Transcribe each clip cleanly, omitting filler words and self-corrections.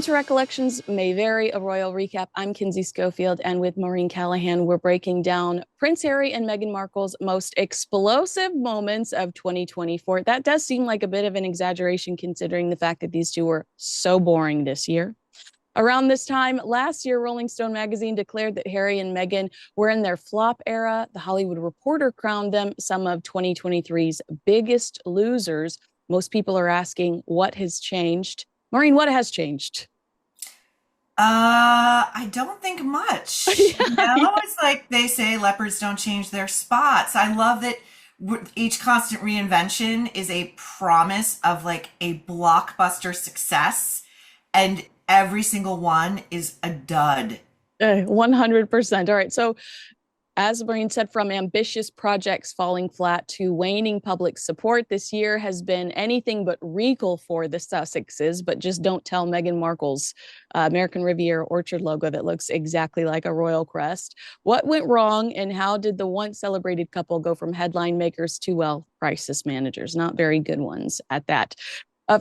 to Recollections May Vary, a royal recap. I'm Kinsey Schofield, and with Maureen Callahan, we're breaking down Prince Harry and Meghan Markle's most explosive moments of 2024. That does seem like a bit of an exaggeration considering the fact that these two were so boring this year. Around this time last year, Rolling Stone magazine declared that Harry and Meghan were in their flop era. The Hollywood Reporter crowned them some of 2023's biggest losers. Most people are asking, what has changed? Maureen, what has changed? I don't think much. It's like they say leopards don't change their spots. I love that each constant reinvention is a promise of like a blockbuster success, and every single one is a dud. 100%. All right. So as Maureen said, from ambitious projects falling flat to waning public support, this year has been anything but regal for the Sussexes, but just don't tell Meghan Markle's American Riviera orchard logo that looks exactly like a royal crest. What went wrong, and how did the once celebrated couple go from headline makers to, well, crisis managers? Not very good ones at that.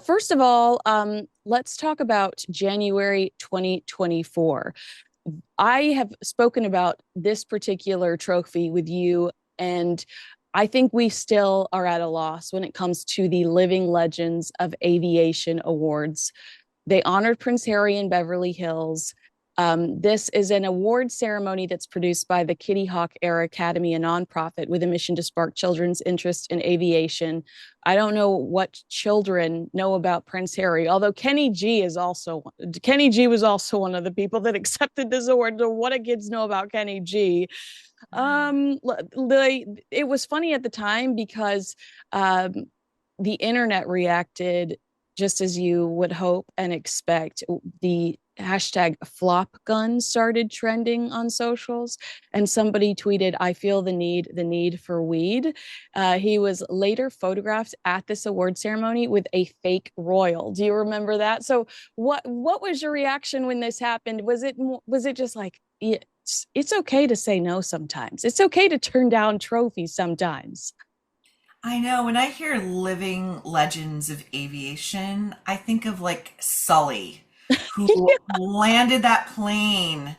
First of all, let's talk about January 2024. I have spoken about this particular trophy with you, and I think we still are at a loss when it comes to the Living Legends of Aviation Awards. They honored Prince Harry in Beverly Hills. This is an award ceremony that's produced by the Kitty Hawk Air Academy, a nonprofit with a mission to spark children's interest in aviation. I don't know what children know about Prince Harry, although Kenny G was also one of the people that accepted this award. So what do kids know about Kenny G? It was funny at the time because the internet reacted just as you would hope and expect. The hashtag flop gun started trending on socials, and somebody tweeted, "I feel the need for weed." He was later photographed at this award ceremony with a fake royal. Do you remember that? So what was your reaction when this happened? Was it just like, it's okay to say no sometimes, it's okay to turn down trophies sometimes? I know when I hear living legends of aviation, I think of like Sully, who landed that plane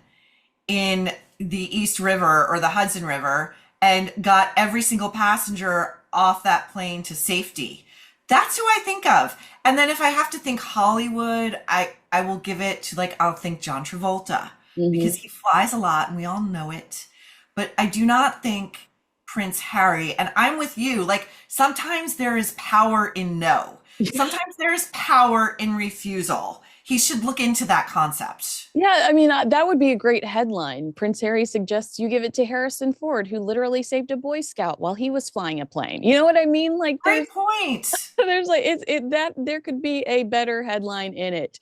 in the East River or the Hudson River and got every single passenger off that plane to safety. That's who I think of. And then if I have to think Hollywood, I will give it to, like, I'll think John Travolta because he flies a lot and we all know it. But I do not think Prince Harry, and I'm with you. Like, sometimes there is power in no. Sometimes there is power in refusal. He should look into that concept. Yeah, I mean, that would be a great headline. Prince Harry suggests you give it to Harrison Ford, who literally saved a Boy Scout while he was flying a plane. You know what I mean? Like, Great point. there's like that there could be a better headline in it.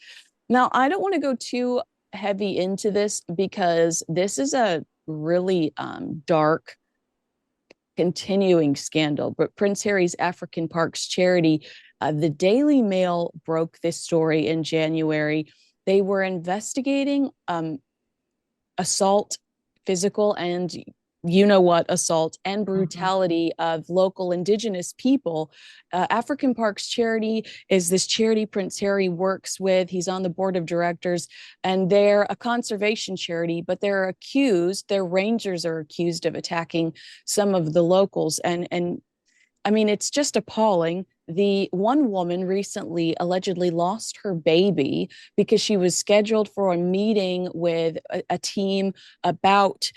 Now, I don't want to go too heavy into this because this is a really dark continuing scandal. But Prince Harry's African Parks charity, the Daily Mail broke this story in January. They were investigating assault, physical and assault and brutality of local indigenous people. African Parks Charity is this charity Prince Harry works with. He's on the board of directors, and they're a conservation charity, but their rangers are accused of attacking some of the locals. And I mean, it's just appalling. The one woman recently allegedly lost her baby because she was scheduled for a meeting with a team about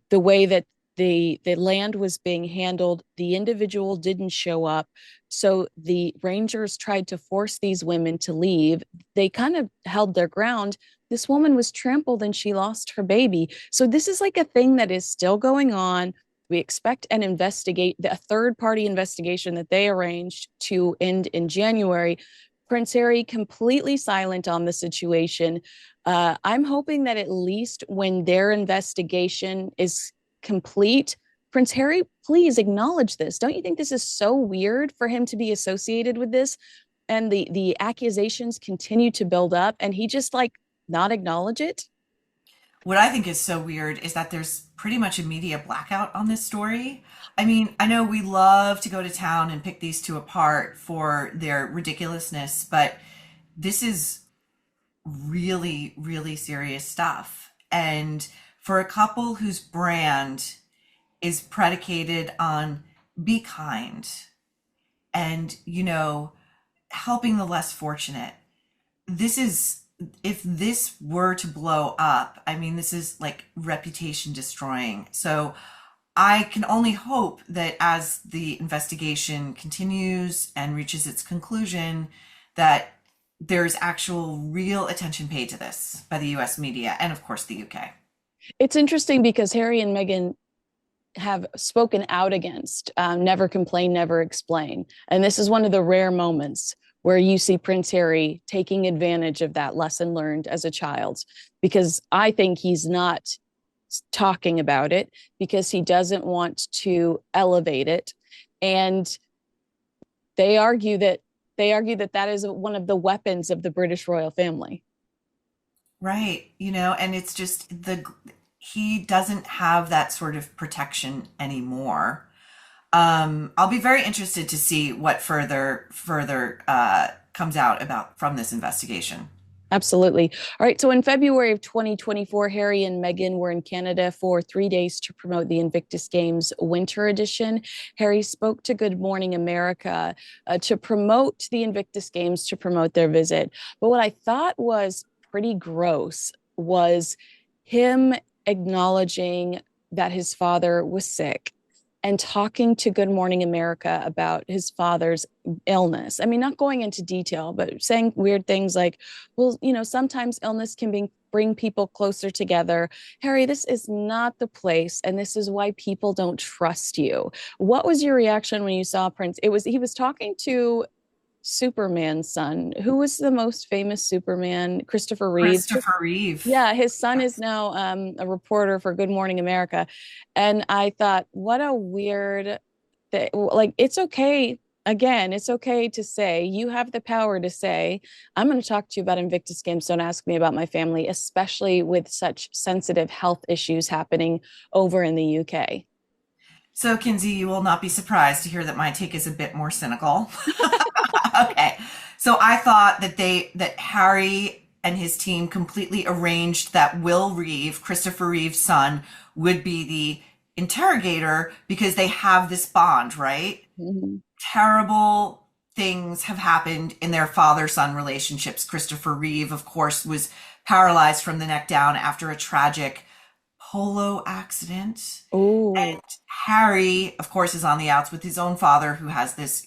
the way that the land was being handled. The individual didn't show up. So the rangers tried to force these women to leave. They kind of held their ground. This woman was trampled and she lost her baby. So this is like a thing that is still going on. We expect a third-party investigation that they arranged to end in January. Prince Harry completely silent on the situation. I'm hoping that at least when their investigation is complete, Prince Harry, please acknowledge this. Don't you think this is so weird for him to be associated with this? And the accusations continue to build up and he just like not acknowledge it? What I think is so weird is that there's pretty much a media blackout on this story. I mean, I know we love to go to town and pick these two apart for their ridiculousness, but this is really, really serious stuff. And for a couple whose brand is predicated on be kind and, helping the less fortunate, this is, if this were to blow up, I mean, this is like reputation destroying. So I can only hope that as the investigation continues and reaches its conclusion, that there's actual real attention paid to this by the US media and, of course, the UK. It's interesting because Harry and Meghan have spoken out against never complain, never explain. And this is one of the rare moments where you see Prince Harry taking advantage of that lesson learned as a child, because I think he's not talking about it because he doesn't want to elevate it. And they argue that that is one of the weapons of the British royal family. Right. And it's just he doesn't have that sort of protection anymore. I'll be very interested to see what further comes out about from this investigation. Absolutely. All right. So in February of 2024, Harry and Meghan were in Canada for 3 days to promote the Invictus Games Winter Edition. Harry spoke to Good Morning America to promote the Invictus Games, to promote their visit. But what I thought was pretty gross was him acknowledging that his father was sick and talking to Good Morning America about his father's illness. I mean, not going into detail, but saying weird things like, well, sometimes illness can bring people closer together. Harry, this is not the place, and this is why people don't trust you. What was your reaction when you saw Prince? He was talking to Superman's son. Who was the most famous Superman? Christopher Reeve. Christopher Reeve. Yeah, his son is Yes. now a reporter for Good Morning America. And I thought, what a weird thing. Like, it's okay. Again, it's okay to say, you have the power to say, I'm going to talk to you about Invictus Games. Don't ask me about my family, especially with such sensitive health issues happening over in the UK. So, Kinsey, you will not be surprised to hear that my take is a bit more cynical. Okay. So I thought that Harry and his team completely arranged that Will Reeve, Christopher Reeve's son, would be the interrogator because they have this bond, right? Mhm. Terrible things have happened in their father-son relationships. Christopher Reeve, of course, was paralyzed from the neck down after a tragic Polo accident. Oh, And Harry, of course, is on the outs with his own father who has this,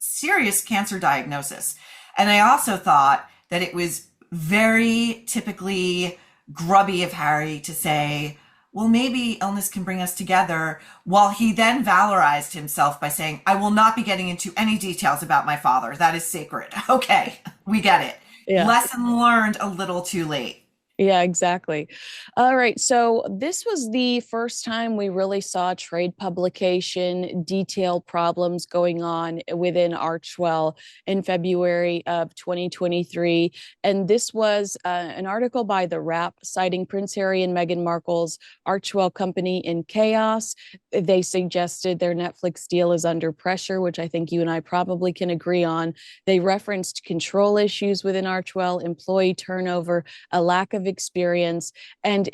serious cancer diagnosis. And I also thought that it was very typically grubby of Harry to say, well, maybe illness can bring us together, while he then valorized himself by saying, I will not be getting into any details about my father. That is sacred. Okay, we get it. yeah. Lesson learned a little too late. Yeah, exactly. All right. So this was the first time we really saw trade publication detailed problems going on within Archwell in February of 2023. And this was an article by The Wrap citing Prince Harry and Meghan Markle's Archwell company in chaos. They suggested their Netflix deal is under pressure, which I think you and I probably can agree on. They referenced control issues within Archwell, employee turnover, a lack of experience, and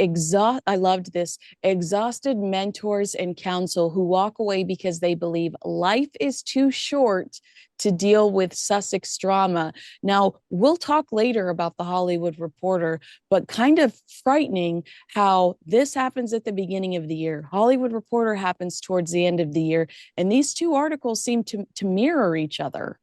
I loved this, exhausted mentors and counsel who walk away because they believe life is too short to deal with Sussex drama. Now, we'll talk later about the Hollywood Reporter, but kind of frightening how this happens at the beginning of the year. Hollywood Reporter happens towards the end of the year, and these two articles seem to mirror each other.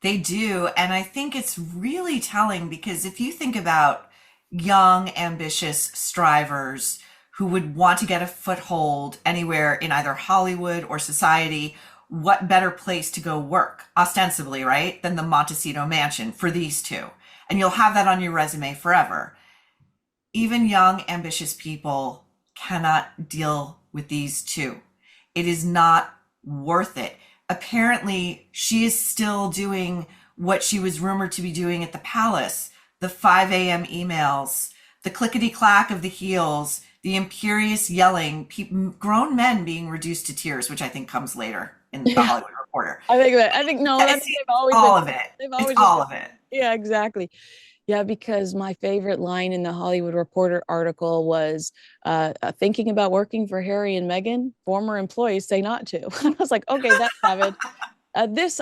They do. And I think it's really telling because if you think about young, ambitious strivers who would want to get a foothold anywhere in either Hollywood or society, what better place to go work, ostensibly, right, than the Montecito Mansion for these two? And you'll have that on your resume forever. Even young, ambitious people cannot deal with these two. It is not worth it. Apparently, she is still doing what she was rumored to be doing at the palace, the 5 a.m. emails, the clickety clack of the heels, the imperious yelling, grown men being reduced to tears, which I think comes later in the Yeah, Hollywood Reporter. I think no, that's they've always All been, of it. they've It's always just, all of it. yeah, exactly. Yeah, because my favorite line in the Hollywood Reporter article was thinking about working for Harry and Meghan, former employees say not to. I was like, okay, that's savage. This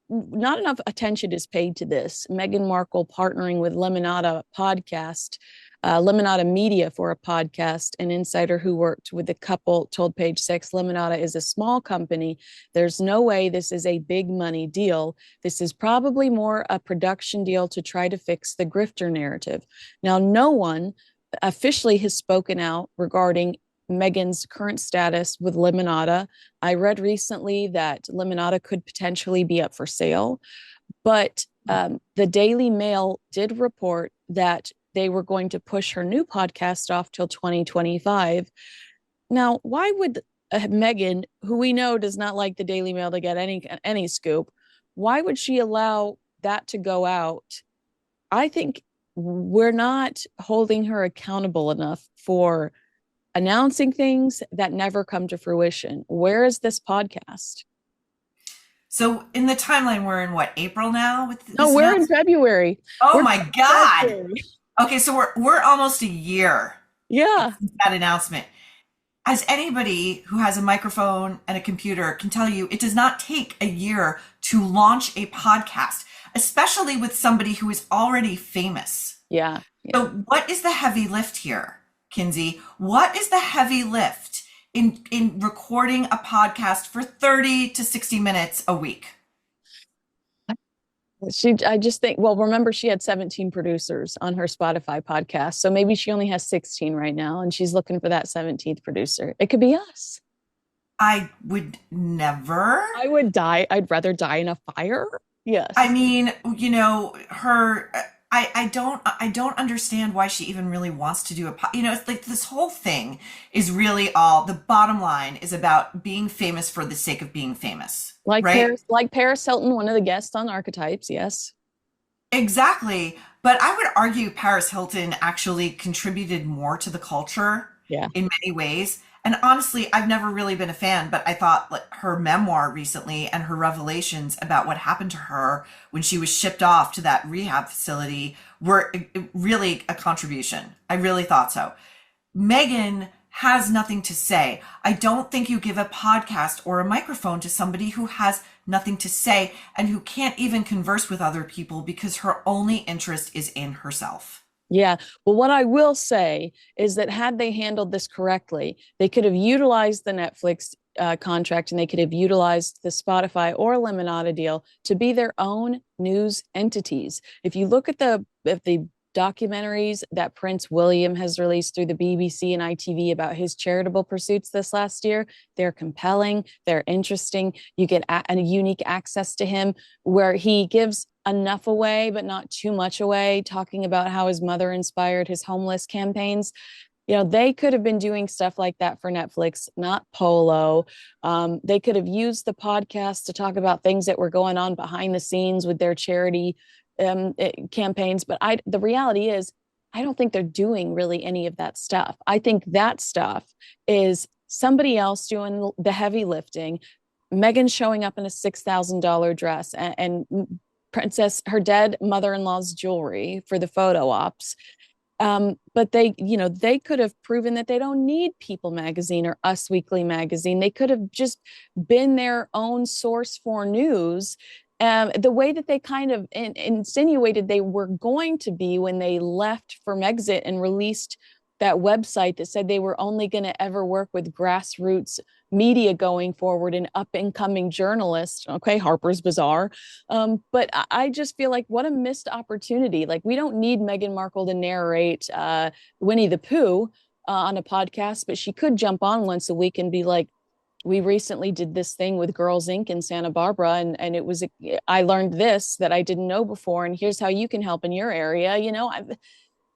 not enough attention is paid to this. Meghan Markle partnering with Lemonada podcast, Lemonada Media for a podcast. An insider who worked with the couple told Page Six, Lemonada is a small company. There's no way this is a big money deal. This is probably more a production deal to try to fix the grifter narrative. Now, no one officially has spoken out regarding Meghan's current status with Lemonada. I read recently that Lemonada could potentially be up for sale, but the Daily Mail did report that they were going to push her new podcast off till 2025. Now, why would Meghan, who we know does not like the Daily Mail to get any scoop, why would she allow that to go out? I think we're not holding her accountable enough for announcing things that never come to fruition. Where is this podcast? So in the timeline, we're in what, April now with this No, we're in February. Oh We're my God. February. Okay, so we're almost a year Yeah. since that announcement. As anybody who has a microphone and a computer can tell you, it does not take a year to launch a podcast, especially with somebody who is already famous. Yeah. So what is the heavy lift here, Kinsey? What is the heavy lift in recording a podcast for 30 to 60 minutes a week? I just think, well, remember she had 17 producers on her Spotify podcast. So maybe she only has 16 right now and she's looking for that 17th producer. It could be us. I would never. I would die. I'd rather die in a fire. Yes. I mean, you know, I don't understand why she even really wants to do it's like this whole thing is really the bottom line is about being famous for the sake of being famous. Like right? Paris Hilton, one of the guests on Archetypes. Yes. Exactly. But I would argue Paris Hilton actually contributed more to the culture in many ways. And honestly, I've never really been a fan, but I thought like her memoir recently and her revelations about what happened to her when she was shipped off to that rehab facility were really a contribution. I really thought so. Meghan has nothing to say. I don't think you give a podcast or a microphone to somebody who has nothing to say and who can't even converse with other people because her only interest is in herself. Yeah. Well, what I will say is that had they handled this correctly, they could have utilized the Netflix contract and they could have utilized the Spotify or Lemonada deal to be their own news entities. If you look at the documentaries that Prince William has released through the BBC and ITV about his charitable pursuits this last year, they're compelling, they're interesting. You get a unique access to him where he gives enough away, but not too much away, talking about how his mother inspired his homeless campaigns. You know, they could have been doing stuff like that for Netflix, not Polo. They could have used the podcast to talk about things that were going on behind the scenes with their charity campaigns. But the reality is, I don't think they're doing really any of that stuff. I think that stuff is somebody else doing the heavy lifting. Meghan showing up in a $6,000 dress and her dead mother-in-law's jewelry for the photo ops. But they could have proven that they don't need People Magazine or Us Weekly Magazine. They could have just been their own source for news. The way that they kind of insinuated they were going to be when they left for Megxit and released that website that said they were only going to ever work with grassroots media going forward and up and coming journalists. Okay, Harper's Bazaar. But I just feel like what a missed opportunity. Like, we don't need Meghan Markle to narrate Winnie the Pooh on a podcast, but she could jump on once a week and be like, we recently did this thing with Girls Inc. in Santa Barbara, and it was, I learned this that I didn't know before, and here's how you can help in your area. You know,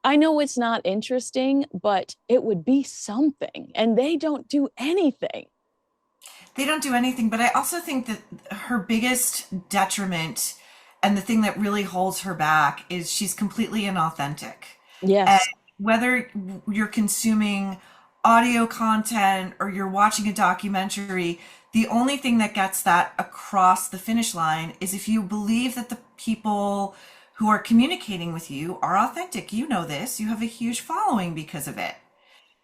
I know it's not interesting, but it would be something, and they don't do anything. They don't do anything, but I also think that her biggest detriment and the thing that really holds her back is she's completely inauthentic. Yes. And whether you're consuming audio content or you're watching a documentary, the only thing that gets that across the finish line is if you believe that the people who are communicating with you are authentic. You know this. You have a huge following because of it.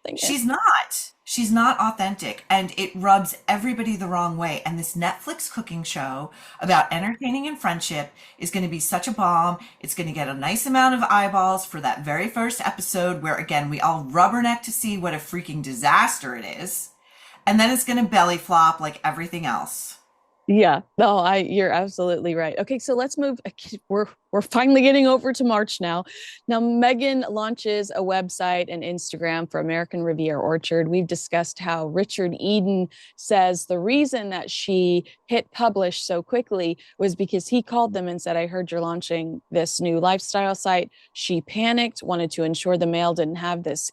Thing is, She's not. She's not authentic, and it rubs everybody the wrong way. And this Netflix cooking show about entertaining and friendship is going to be such a bomb. It's going to get a nice amount of eyeballs for that very first episode where, again, we all rubberneck to see what a freaking disaster it is. And then it's going to belly flop like everything else. yeah, no, you're absolutely right. Okay, so let's move. We're finally getting over to March now. Now, Meghan launches a website and Instagram for American Riviera Orchard. We've discussed how Richard Eden says the reason that she hit publish so quickly was because he called them and said, "I heard you're launching this new lifestyle site." She panicked, wanted to ensure the mail didn't have this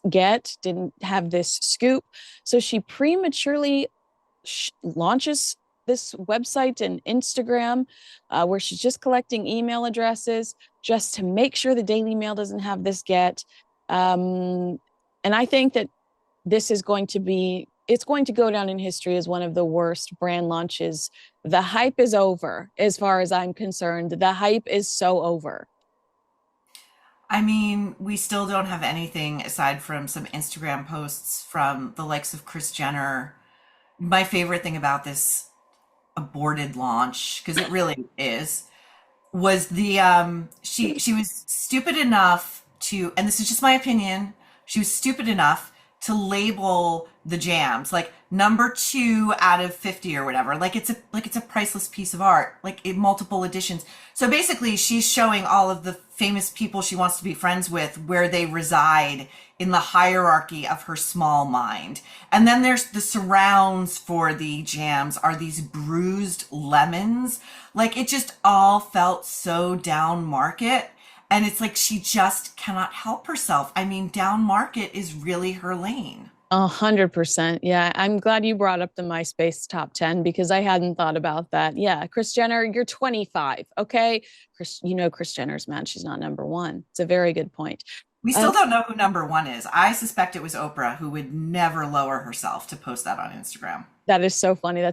scoop, so she prematurely launches this website and Instagram where she's just collecting email addresses just to make sure the Daily Mail doesn't have this get. And I think that this is going to be, it's going to go down in history as one of the worst brand launches. The hype is over as far as I'm concerned. The hype is so over. I mean, we still don't have anything aside from some Instagram posts from the likes of Kris Jenner. My favorite thing about this aborted launch, because it really is, was the she was stupid enough to, and this is just my opinion, she was stupid enough to label the jams like number 2 out of 50 or whatever, like it's a priceless piece of art, like in multiple editions. So basically she's showing all of the famous people she wants to be friends with where they reside in the hierarchy of her small mind. And then there's the surrounds for the jams are these bruised lemons. Like it just all felt so down market. And it's like she just cannot help herself. I mean, down market is really her lane. 100%. Yeah. I'm glad you brought up the MySpace top 10 because I hadn't thought about that. Yeah. Kris Jenner, you're 25. Okay. Kris Jenner's mad. She's not number one. It's a very good point. We Uh, still don't know who number 1 is. I suspect it was Oprah, who would never lower herself to post that on Instagram. That is so funny.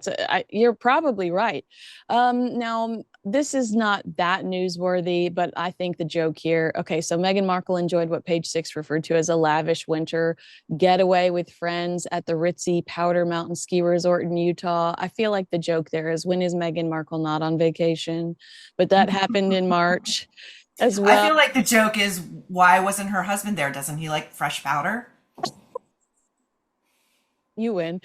You're probably right. Now, this is not that newsworthy, but I think the joke here. Okay, so Meghan Markle enjoyed what Page Six referred to as a lavish winter getaway with friends at the ritzy Powder Mountain Ski Resort in Utah. I feel like the joke there is, when is Meghan Markle not on vacation? But that happened in March as I well. feel like the joke is, why wasn't her husband there? Doesn't he like fresh powder? You win.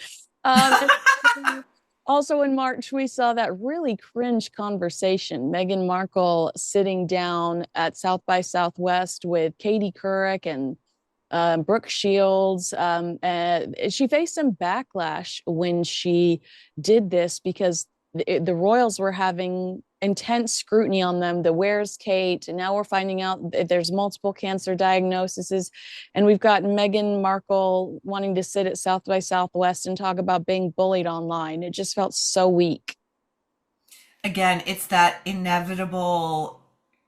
Also in March, we saw that really cringe conversation. Meghan Markle sitting down at South by Southwest with Katie Couric and Brooke Shields. She faced some backlash when she did this because the royals were having intense scrutiny on them. The Where's Kate? And now we're finding out that there's multiple cancer diagnoses. And we've got Meghan Markle wanting to sit at South by Southwest and talk about being bullied online. It just felt so weak. Again, it's that inevitable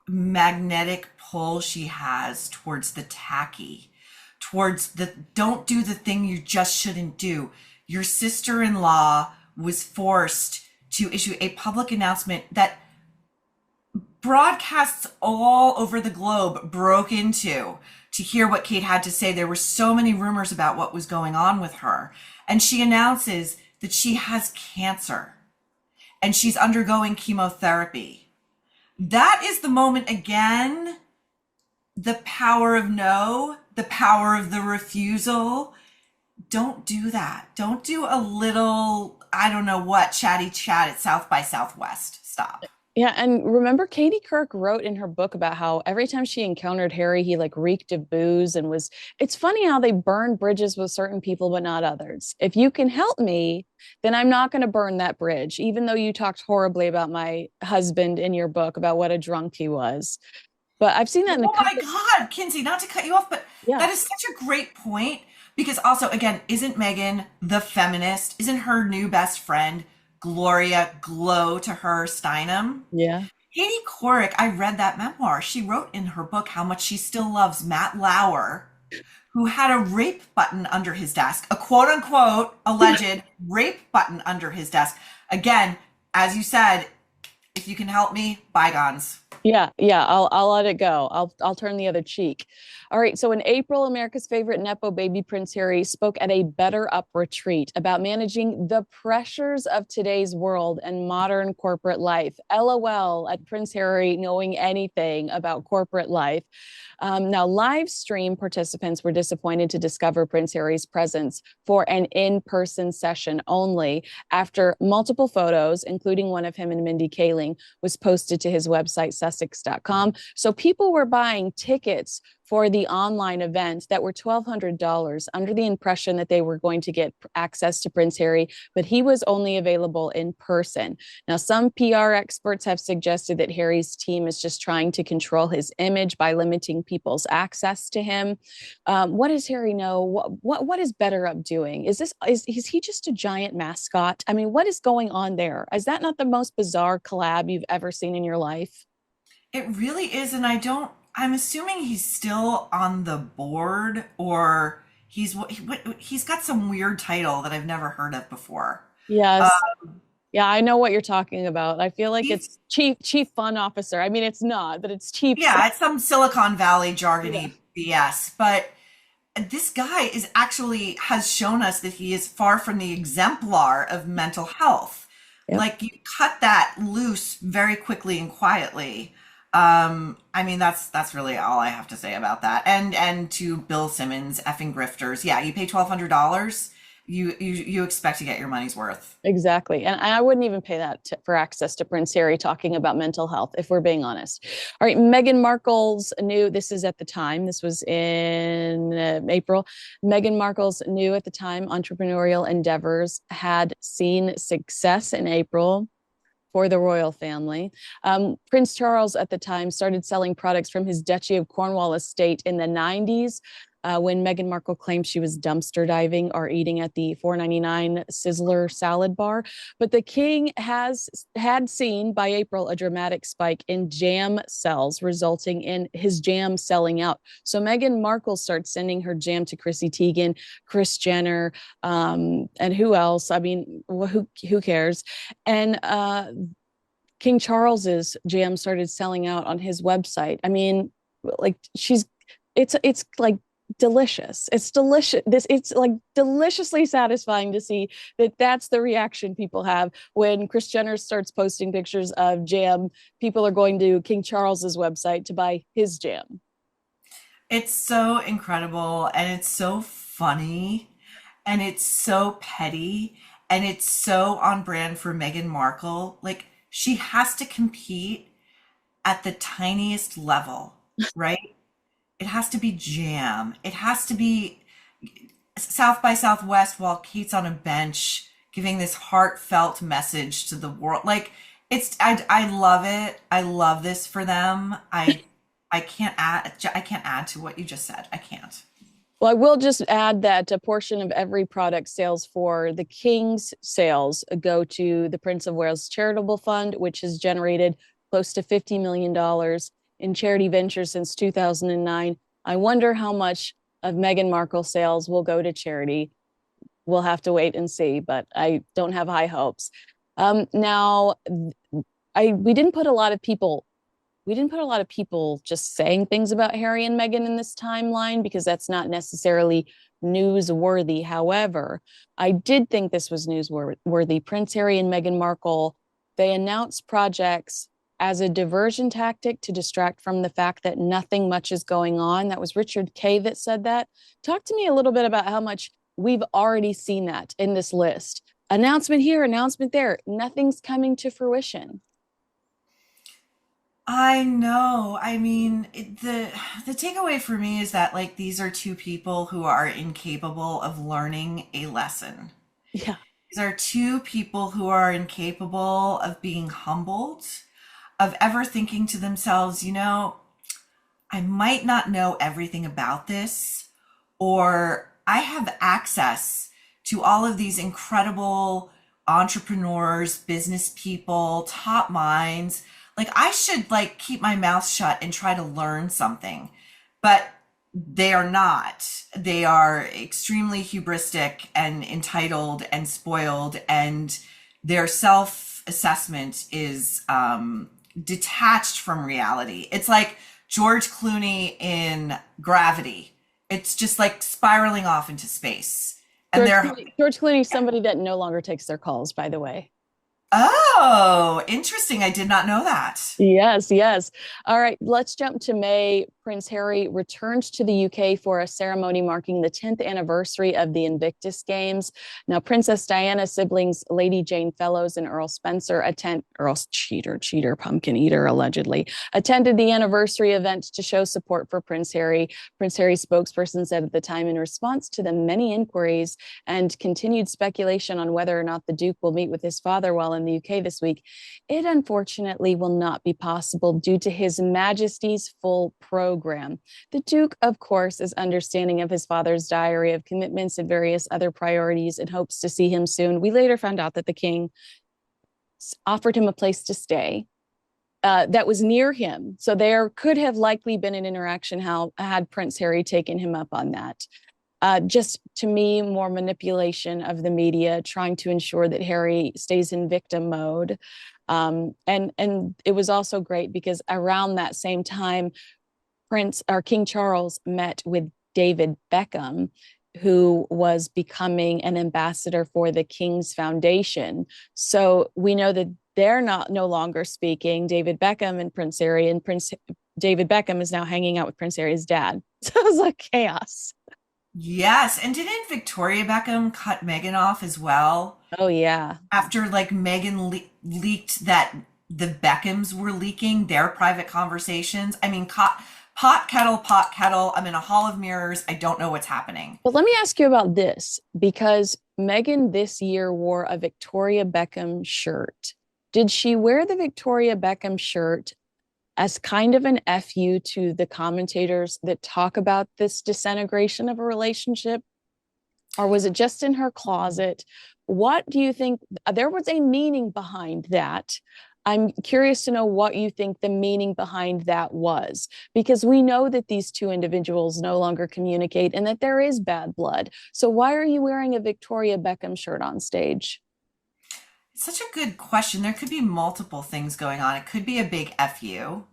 magnetic pull she has towards the tacky, towards the don't do the thing you just shouldn't do. Your sister-in-law was forced to issue a public announcement that broadcasts all over the globe broke into to hear what Kate had to say. There were so many rumors about what was going on with her. And she announces that she has cancer and she's undergoing chemotherapy. That is the moment again, the power of no, the power of the refusal. Don't do that. Don't do a little, I don't know what, chatty chat at South by Southwest. Stop. Yeah, and remember Katie Kirk wrote in her book about how every time she encountered Harry, he like reeked of booze and was, it's funny how they burn bridges with certain people, but not others. If you can help me, then I'm not going to burn that bridge, even though you talked horribly about my husband in your book about what a drunk he was. But I've seen that in a Oh my couple. God, Kinsey, not to cut you off, but Yeah. that is such a great point. Because also, again, isn't Meghan the feminist? Isn't her new best friend Gloria Glow to her Steinem? Yeah. Katie Couric, I read that memoir. She wrote in her book how much she still loves Matt Lauer, who had a rape button under his desk, a quote unquote alleged rape button under his desk. Again, as you said, If you can help me, bygones. Yeah, yeah, I'll let it go. I'll turn the other cheek. All right, so in April, America's favorite nepo baby Prince Harry spoke at a BetterUp retreat about managing the pressures of today's world and modern corporate life. LOL at Prince Harry knowing anything about corporate life. Now, live stream participants were disappointed to discover Prince Harry's presence for an in-person session only after multiple photos, including one of him and Mindy Kaling, was posted to his website, Sussex.com. So people were buying tickets for the online event that were $1,200 under the impression that they were going to get access to Prince Harry, but he was only available in person. Now, some PR experts have suggested that Harry's team is just trying to control his image by limiting people's access to him. What does Harry know? What is BetterUp doing? Is he just a giant mascot? I mean, what is going on there? Is that not the most bizarre collab you've ever seen in your life? It really is, and I'm assuming he's still on the board, or he's got some weird title that I've never heard of before. Uh, Yes. Yeah, I know what you're talking about. I feel like he's it's chief fun officer. I mean, it's not, but it's chief. Yeah, it's some Silicon Valley Yeah. jargony BS, but this guy is actually has shown us that he is far from the exemplar of mental health. Yep. Like you cut that loose very quickly and quietly. I mean that's really all I have to say about that. And to Bill Simmons, effing grifters. Yeah, you pay $1,200, you expect to get your money's worth. Exactly. And I wouldn't even pay that for access to Prince Harry talking about mental health, if we're being honest. All right. Meghan Markle's new, this is at the time, this was in April. Meghan Markle's new at the time entrepreneurial endeavors had seen success in April for the royal family. Prince Charles at the time started selling products from his Duchy of Cornwall estate in the 90s. When Meghan Markle claimed she was dumpster diving or eating at the $4.99 Sizzler salad bar. But the king had seen by April a dramatic spike in jam sales, resulting in his jam selling out. So Meghan Markle starts sending her jam to Chrissy Teigen, Kris Jenner, and who else? I mean, who cares? And King Charles's jam started selling out on his website. I mean, like it's like delicious. It's delicious. It's like deliciously satisfying to see that that's the reaction people have when Kris Jenner starts posting pictures of jam. People are going to King Charles's website to buy his jam. It's so incredible and it's so funny and it's so petty and it's so on brand for Meghan Markle. Like she has to compete at the tiniest level, right? It has to be jam. It has to be South by Southwest while Kate's on a bench giving this heartfelt message to the world. Like I love it. I love this for them. I can't add to what you just said. I can't. Well, I will just add that a portion of every product sales for the King's sales go to the Prince of Wales Charitable Fund, which has generated close to $50 million dollars in charity ventures since 2009. I wonder how much of Meghan Markle sales will go to charity. We'll have to wait and see, but I don't have high hopes. Now, we didn't put a lot of people just saying things about Harry and Meghan in this timeline because that's not necessarily newsworthy. However, I did think this was newsworthy. Prince Harry and Meghan Markle, they announced projects as a diversion tactic to distract from the fact that nothing much is going on. That was Richard Kay that said that. Talk to me a little bit about how much we've already seen that in this list. Announcement here, announcement there. Nothing's coming to fruition. I know. I mean, the takeaway for me is that like these are two people who are incapable of learning a lesson. Yeah. These are two people who are incapable of being humbled, of ever thinking to themselves, you know, I might not know everything about this, or I have access to all of these incredible entrepreneurs, business people, top minds. Like I should like keep my mouth shut and try to learn something. But they are not. They are extremely hubristic and entitled and spoiled and they're self assessment is detached from reality. It's like George Clooney in Gravity. It's just like spiraling off into space. And they're George Clooney, somebody that no longer takes their calls, by the way. Oh, interesting. I did not know that. Yes, yes. All right, let's jump to May. Prince Harry returned to the UK for a ceremony marking the 10th anniversary of the Invictus Games. Now, Princess Diana's siblings, Lady Jane Fellows and Earl Spencer, Earl's cheater, pumpkin eater, allegedly, attended the anniversary event to show support for Prince Harry. Prince Harry's spokesperson said at the time, in response to the many inquiries and continued speculation on whether or not the Duke will meet with his father while in the UK this week, it unfortunately will not be possible due to His Majesty's full program. The Duke, of course, is understanding of his father's diary of commitments and various other priorities and hopes to see him soon. We later found out that the king offered him a place to stay that was near him. So there could have likely been an interaction had Prince Harry taken him up on that. Just to me, more manipulation of the media, trying to ensure that Harry stays in victim mode. And it was also great because around that same time, King Charles met with David Beckham, who was becoming an ambassador for the King's Foundation. So we know that they're no longer speaking, David Beckham and Prince Harry, and David Beckham is now hanging out with Prince Harry's dad. So it was like chaos. Yes, and didn't Victoria Beckham cut Meghan off as well? Oh yeah. After like Meghan leaked that the Beckhams were leaking their private conversations. I mean, pot kettle. I'm in a hall of mirrors. I don't know what's happening. Well, let me ask you about this, because Meghan this year wore a Victoria Beckham shirt. Did she wear the Victoria Beckham shirt as kind of an FU to the commentators that talk about this disintegration of a relationship? Or was it just in her closet? What do you think? There was a meaning behind that. I'm curious to know what you think the meaning behind that was, because we know that these two individuals no longer communicate and that there is bad blood. So why are you wearing a Victoria Beckham shirt on stage? It's such a good question. There could be multiple things going on. It could be a big FU.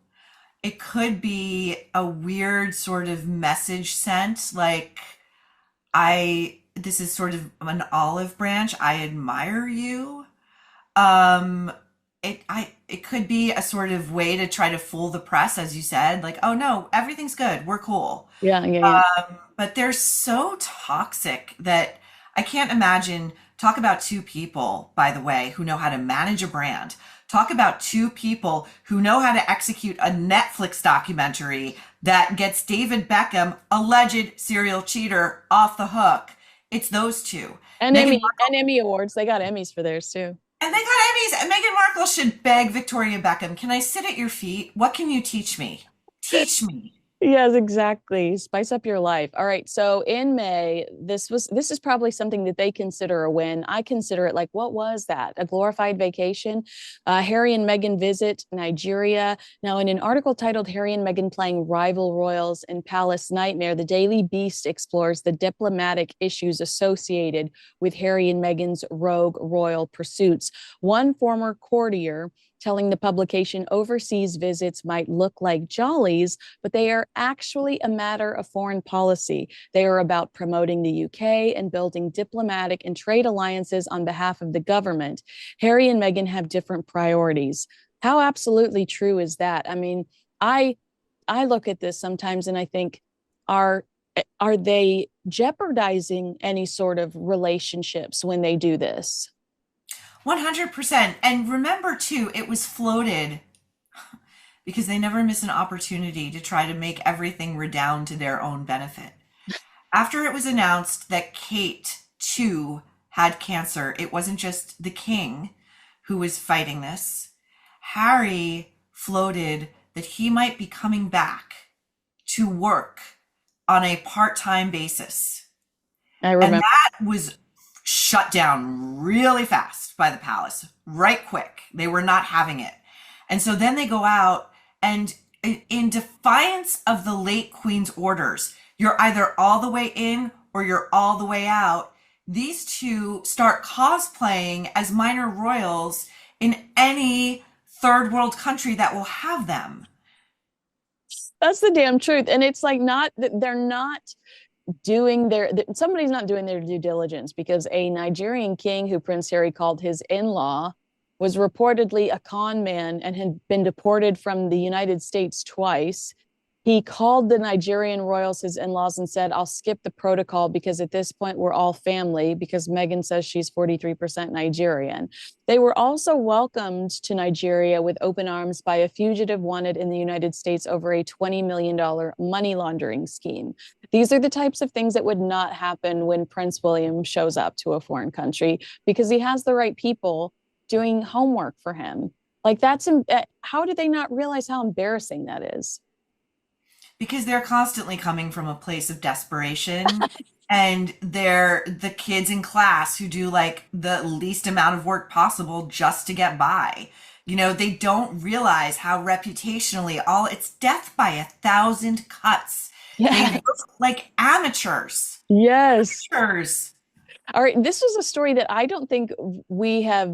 It could be a weird sort of message sent, like, this is sort of an olive branch. I admire you. It could be a sort of way to try to fool the press, as you said, like, oh no, everything's good. We're cool. Yeah. But they're so toxic that I can't imagine. Talk about two people, by the way, who know how to manage a brand. Talk about two people who know how to execute a Netflix documentary that gets David Beckham, alleged serial cheater, off the hook. It's those two. And Emmy awards. They got Emmys for theirs too. And they got Emmys. And Meghan Markle should beg Victoria Beckham, can I sit at your feet? What can you teach me? Teach me. Yes, exactly. Spice up your life. All right. So in May, this is probably something that they consider a win. I consider it like, what was that? A glorified vacation? Harry and Meghan visit Nigeria. Now, in an article titled Harry and Meghan Playing Rival Royals in Palace Nightmare, the Daily Beast explores the diplomatic issues associated with Harry and Meghan's rogue royal pursuits. One former courtier telling the publication overseas visits might look like jollies, but they are actually a matter of foreign policy. They are about promoting the UK and building diplomatic and trade alliances on behalf of the government. Harry and Meghan have different priorities. How absolutely true is that? I mean, I look at this sometimes and I think, are they jeopardizing any sort of relationships when they do this? 100%. And remember, too, it was floated because they never miss an opportunity to try to make everything redound to their own benefit. After it was announced that Kate, too, had cancer, it wasn't just the king who was fighting this. Harry floated that he might be coming back to work on a part-time basis. I remember. And that was shut down really fast by the palace, right quick. They were not having it. And so then they go out and in defiance of the late Queen's orders, you're either all the way in or you're all the way out. These two start cosplaying as minor royals in any third world country that will have them. That's the damn truth. And it's like not that they're not doing somebody's not doing their due diligence, because a Nigerian king who Prince Harry called his in-law was reportedly a con man and had been deported from the United States twice. He called the Nigerian royals his in-laws and said, I'll skip the protocol because at this point we're all family, because Meghan says she's 43% Nigerian. They were also welcomed to Nigeria with open arms by a fugitive wanted in the United States over a $20 million money laundering scheme. These are the types of things that would not happen when Prince William shows up to a foreign country, because he has the right people doing homework for him. Like how do they not realize how embarrassing that is? Because they're constantly coming from a place of desperation, and they're the kids in class who do like the least amount of work possible just to get by. They don't realize how reputationally all it's death by 1,000 cuts. They Yeah. look like amateurs. Yes. Amateurs. All right, this was a story that I don't think we have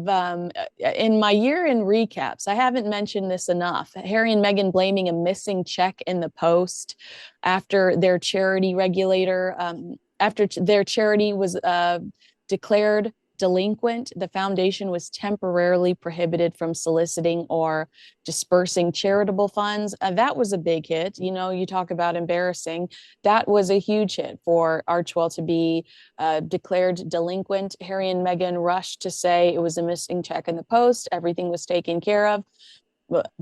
in my year in recaps. I haven't mentioned this enough. Harry and Meghan blaming a missing check in the post after their charity regulator, after their charity was declared delinquent. The foundation was temporarily prohibited from soliciting or dispersing charitable funds. That was a big hit. You talk about embarrassing. That was a huge hit for Archwell to be declared delinquent. Harry and Meghan rushed to say it was a missing check in the post. Everything was taken care of.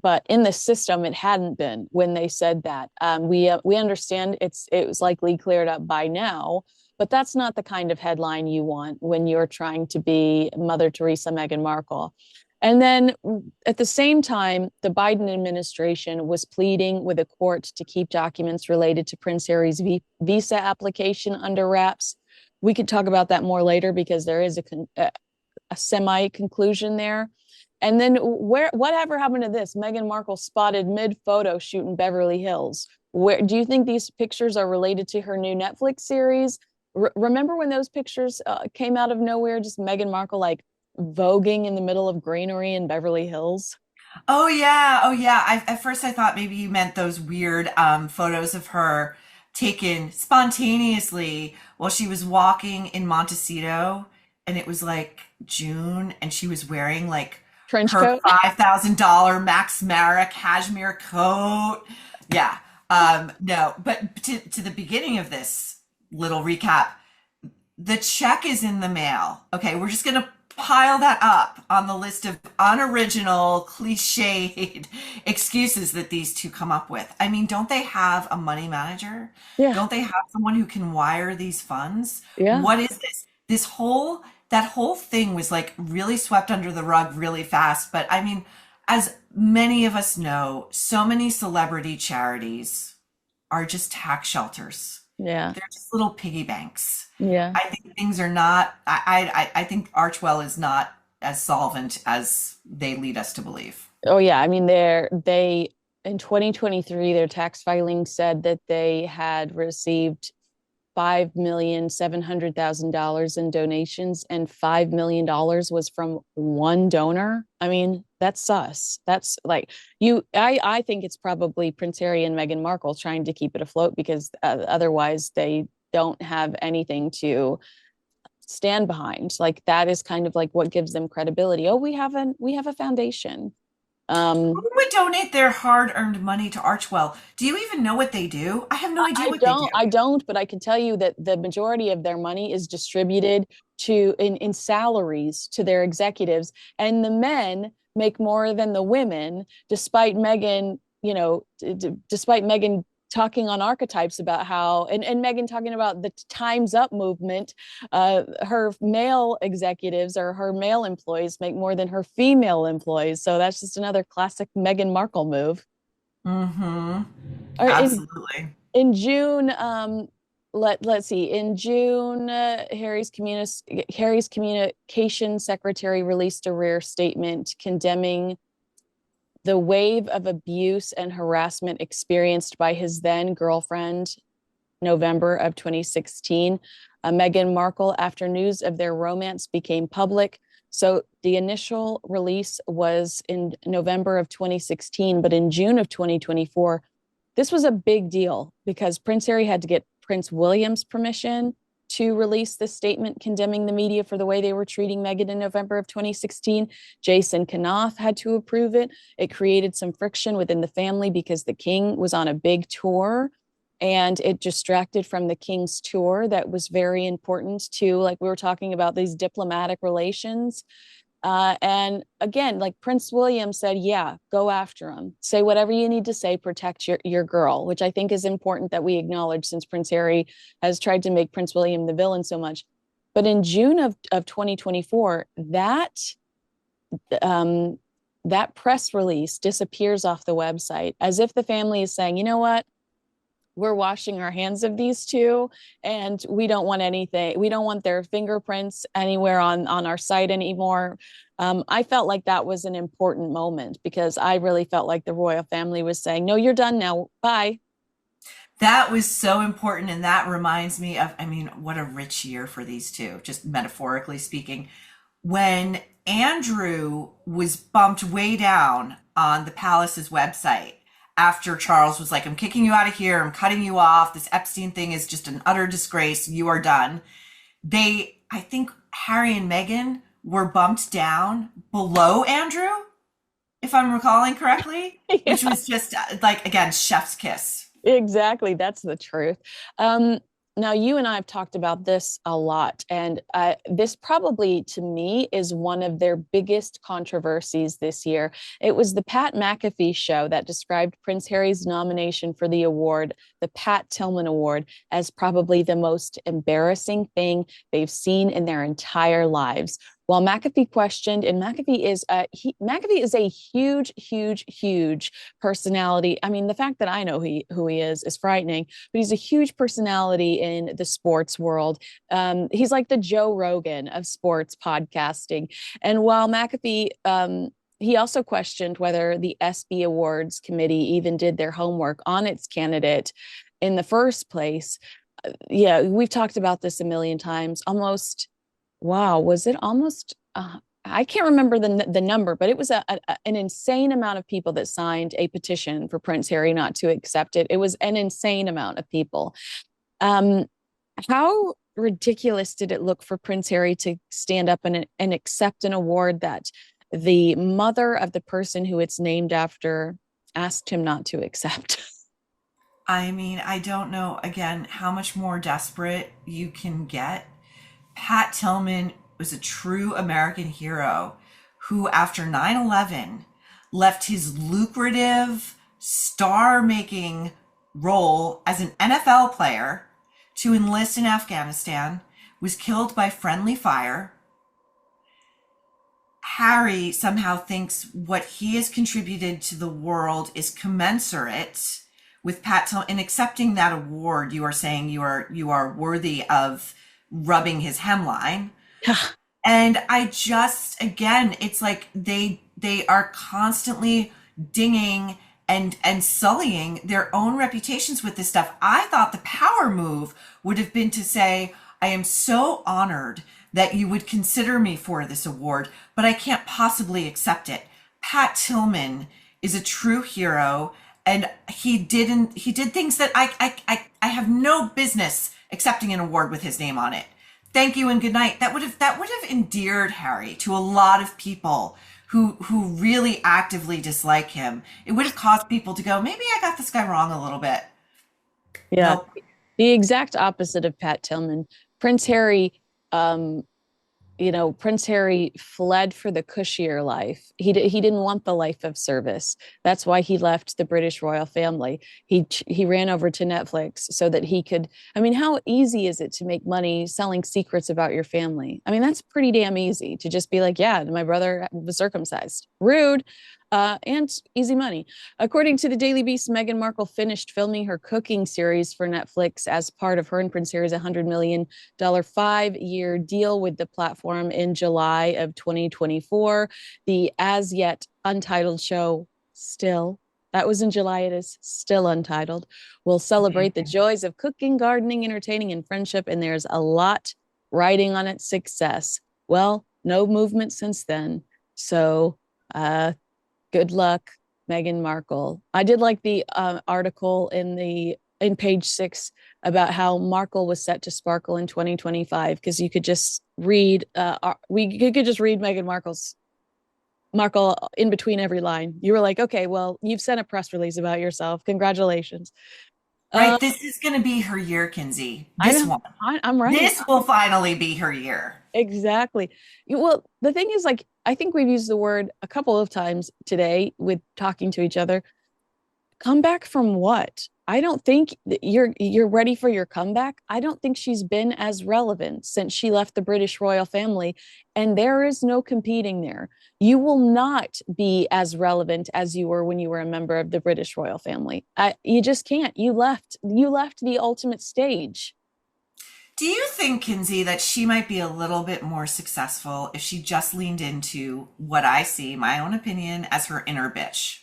But in the system, it hadn't been when they said that. We understand it was likely cleared up by now, but that's not the kind of headline you want when you're trying to be Mother Teresa, Meghan Markle. And then at the same time, the Biden administration was pleading with a court to keep documents related to Prince Harry's visa application under wraps. We could talk about that more later, because there is a semi-conclusion there. And then whatever happened to this? Meghan Markle spotted mid-photo shoot in Beverly Hills. Where do you think these pictures are related to her new Netflix series? Remember when those pictures came out of nowhere? Just Meghan Markle like voguing in the middle of greenery in Beverly Hills. Oh yeah, oh yeah. At first I thought maybe you meant those weird photos of her taken spontaneously while she was walking in Montecito, and it was like June, and she was wearing like Trench her coat. $5,000 Max Mara cashmere coat. Yeah. No, but to the beginning of this little recap, the check is in the mail. Okay, we're just gonna pile that up on the list of unoriginal, cliched excuses that these two come up with. I mean, don't they have a money manager? Yeah. Don't they have someone who can wire these funds? Yeah. What is this? That whole thing was like really swept under the rug really fast. But I mean, as many of us know, so many celebrity charities are just tax shelters. Yeah. They're just little piggy banks. Yeah. I think things are not, I think Archwell is not as solvent as they lead us to believe. Oh yeah. I mean, they in 2023, their tax filing said that they had received $5,700,000 in donations, and $5 million was from one donor. I mean, that's sus. That's like I think it's probably Prince Harry and Meghan Markle trying to keep it afloat, because otherwise they don't have anything to stand behind. Like that is kind of like what gives them credibility. Oh, we have a foundation. Who would donate their hard-earned money to Archwell? Do you even know what they do? I have no idea I what they do. don't, I don't, but I can tell you that the majority of their money is distributed in salaries to their executives, and the men make more than the women, despite Meghan, despite Meghan talking on archetypes about how, and Meghan talking about the Time's Up movement. Her male executives or her male employees make more than her female employees. So that's just another classic Meghan Markle move. Mm-hmm. Or Absolutely. in June, let's see. In June, Harry's communication secretary released a rare statement condemning the wave of abuse and harassment experienced by his then girlfriend, November of 2016. Meghan Markle, after news of their romance became public, So the initial release was in November of 2016, but in June of 2024, this was a big deal because Prince Harry had to get Prince William's permission to release this statement condemning the media for the way they were treating Meghan in November of 2016. Jason Kanoff had to approve it. It created some friction within the family because the king was on a big tour and it distracted from the king's tour that was very important to, like we were talking about, these diplomatic relations. And again, like Prince William said, yeah, go after him. Say whatever you need to say, protect your girl, which I think is important that we acknowledge since Prince Harry has tried to make Prince William the villain so much. But in June of 2024, that press release disappears off the website as if the family is saying, you know what? We're washing our hands of these two and we don't want anything. We don't want their fingerprints anywhere on our site anymore. I felt like that was an important moment because I really felt like the royal family was saying, no, you're done now. Bye. That was so important. And that reminds me of, I mean, what a rich year for these two, just metaphorically speaking. When Andrew was bumped way down on the palace's website after Charles was like, I'm kicking you out of here. I'm cutting you off. This Epstein thing is just an utter disgrace. You are done. I think Harry and Meghan were bumped down below Andrew, if I'm recalling correctly, Yeah. which was just like, again, chef's kiss. Exactly. That's the truth. Now, you and I have talked about this a lot, and this probably, to me, is one of their biggest controversies this year. It was the Pat McAfee show that described Prince Harry's nomination for the award, the Pat Tillman Award, as probably the most embarrassing thing they've seen in their entire lives. While McAfee questioned, and McAfee is a huge, huge, huge personality. I mean, the fact that I know who he is frightening, but he's a huge personality in the sports world. He's like the Joe Rogan of sports podcasting. And while McAfee, he also questioned whether the SB Awards committee even did their homework on its candidate in the first place. Yeah, we've talked about this a million times. Almost, wow, was it almost? I can't remember the number, but it was an insane amount of people that signed a petition for Prince Harry not to accept it. It was an insane amount of people. How ridiculous did it look for Prince Harry to stand up and accept an award that the mother of the person who it's named after asked him not to accept? I mean, I don't know, again, how much more desperate you can get. Pat Tillman was a true American hero who, after 9/11, left his lucrative, star making role as an NFL player to enlist in Afghanistan, was killed by friendly fire. Harry somehow thinks what he has contributed to the world is commensurate with Pat Tillman. In accepting that award, you are saying you are worthy of rubbing his hemline. And I just, again, it's like they are constantly dinging and sullying their own reputations with this stuff. I thought the power move would have been to say, I am so honored that you would consider me for this award, but I can't possibly accept it. Pat Tillman is a true hero, and he did things that I have no business accepting an award with his name on it. Thank you and good night. That would have endeared Harry to a lot of people who really actively dislike him. It would have caused people to go, maybe I got this guy wrong a little bit. Yeah, Nope. the exact opposite of Pat Tillman. Prince Harry, um, Prince Harry fled for the cushier life. He didn't want the life of service. That's why he left the British royal family. He ran over to Netflix so that he could. I mean, how easy is it to make money selling secrets about your family? I mean, that's pretty damn easy to just be like, yeah, my brother was circumcised. Rude. And easy money. According to the Daily Beast, Meghan Markle finished filming her cooking series for Netflix as part of her and Prince Harry's $100 million 5-year deal with the platform in July of 2024. The as yet untitled show, still, that was in July, it is still untitled, will celebrate the joys of cooking, gardening, entertaining, and friendship. And there's a lot riding on its success. Well, no movement since then. So uh, good luck, Meghan Markle. I did like the article in page 6 about how Markle was set to sparkle in 2025 because you could just read you could just read Meghan Markle in between every line. You were like, okay, well, you've sent a press release about yourself. Congratulations. Right? This is going to be her year, Kinsey. I This know. one. I'm right. This will finally be her year. Exactly. Well, the thing is, like, I think we've used the word a couple of times today with talking to each other. Comeback from what? I don't think that you're ready for your comeback. I don't think she's been as relevant since she left the British royal family, and there is no competing there. You will not be as relevant as you were when you were a member of the British royal family. You just can't. You left the ultimate stage. Do you think, Kinsey, that she might be a little bit more successful if she just leaned into what I see, my own opinion, as her inner bitch?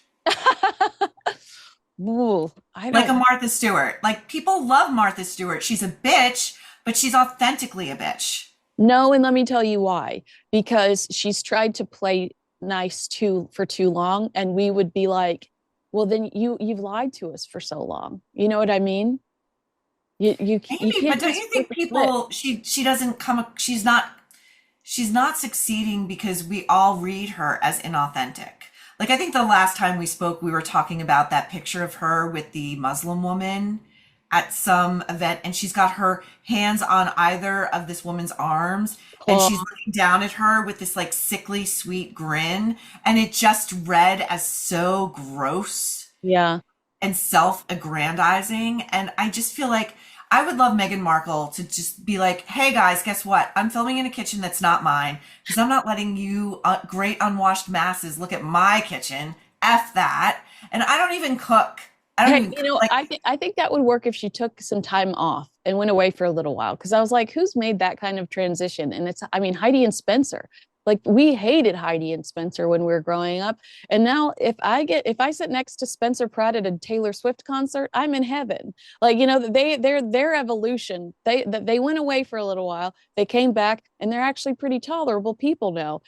Ooh, I Like a don't Martha Stewart. Like people love Martha Stewart. She's a bitch, but she's authentically a bitch. know, and let me tell you why. Because she's tried to play nice too for too long, and we would be like, well, then you've lied to us for so long. You know what I mean? You Maybe, but can't don't just you flip think a switch. people she doesn't come she's not succeeding because we all read her as inauthentic. Like I think the last time we spoke we were talking about that picture of her with the Muslim woman at some event and she's got her hands on either of this woman's arms and she's Oh, looking down at her with this like sickly sweet grin and it just read as so gross yeah. and self-aggrandizing. And I just feel like I would love Meghan Markle to just be like, hey guys, guess what? I'm filming in a kitchen that's not mine because I'm not letting you great unwashed masses look at my kitchen. F that. And I don't even cook. I don't Hey, even cook. Like, I think that would work if she took some time off and went away for a little while. Because I was like, who's made that kind of transition? And I mean, Heidi and Spencer. Like we hated Heidi and Spencer when we were growing up, and now if I sit next to Spencer Pratt at a Taylor Swift concert, I'm in heaven. Like their evolution. They went away for a little while. They came back, and they're actually pretty tolerable people now.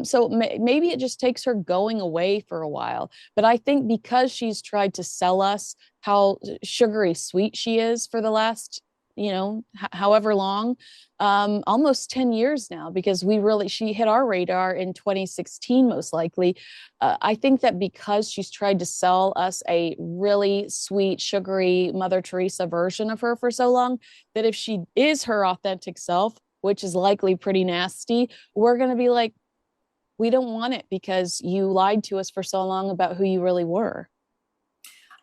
So maybe it just takes her going away for a while. But I think because she's tried to sell us how sugary sweet she is for the last, however long, almost 10 years now, because she hit our radar in 2016, most likely. I think that because she's tried to sell us a really sweet, sugary Mother Teresa version of her for so long, that if she is her authentic self, which is likely pretty nasty, we're going to be like, we don't want it because you lied to us for so long about who you really were.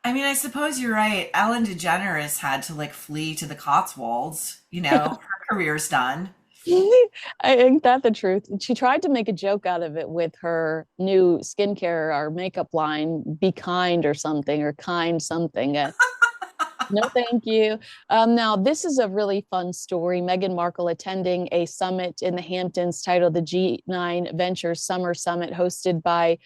I mean, I suppose you're right. Ellen DeGeneres had to like flee to the Cotswolds. You know, her career's done. Ain't that the truth? She tried to make a joke out of it with her new skincare or makeup line, Be Kind or something, or Kind something. No, thank you. Now, this is a really fun story. Meghan Markle attending a summit in the Hamptons titled the G9 Ventures Summer Summit, hosted by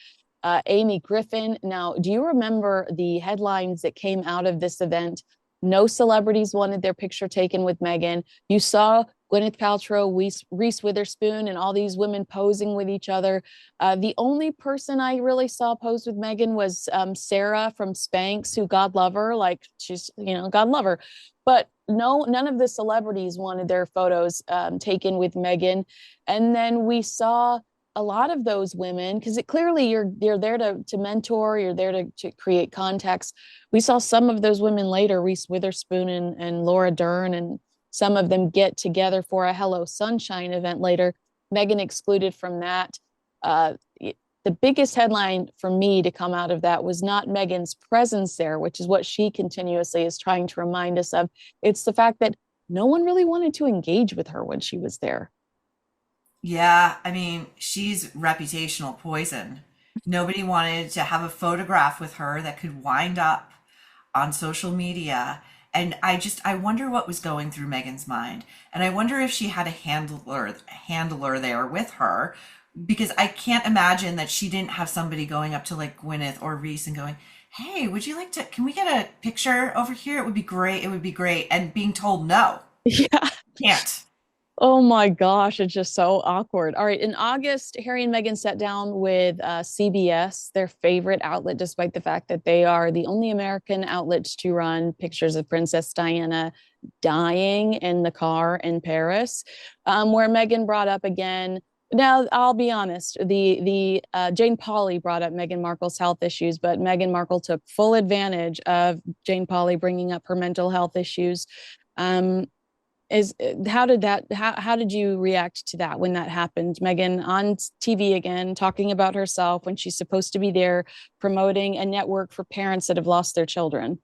Amy Griffin. Now, do you remember the headlines that came out of this event? No celebrities wanted their picture taken with Meghan. You saw Gwyneth Paltrow, Reese Witherspoon, and all these women posing with each other. The only person I really saw pose with Meghan was Sarah from Spanx, who God love her, like she's, God love her. But no, none of the celebrities wanted their photos taken with Meghan. And then we saw a lot of those women, because clearly you're there to mentor, you're there to create contacts. We saw some of those women later, Reese Witherspoon and Laura Dern, and some of them get together for a Hello Sunshine event later. Meghan excluded from that. Uh, the biggest headline for me to come out of that was not Meghan's presence there, which is what she continuously is trying to remind us of. It's the fact that no one really wanted to engage with her when she was there. Yeah, I mean, she's reputational poison. Nobody wanted to have a photograph with her that could wind up on social media. And I wonder what was going through Megan's mind. And I wonder if she had a handler there with her because I can't imagine that she didn't have somebody going up to like Gwyneth or Reese and going, "Hey, would you like to can we get a picture over here? It would be great. It would be great." And being told no, Yeah. can't. Oh my gosh, it's just so awkward. All right, in August, Harry and Meghan sat down with CBS, their favorite outlet, despite the fact that they are the only American outlets to run pictures of Princess Diana dying in the car in Paris, where Meghan brought up again. Now, I'll be honest, the Jane Pauley brought up Meghan Markle's health issues, but Meghan Markle took full advantage of Jane Pauley bringing up her mental health issues. Um, is how did that how did you react to that when that happened? Meghan on TV again talking about herself when she's supposed to be there promoting a network for parents that have lost their children.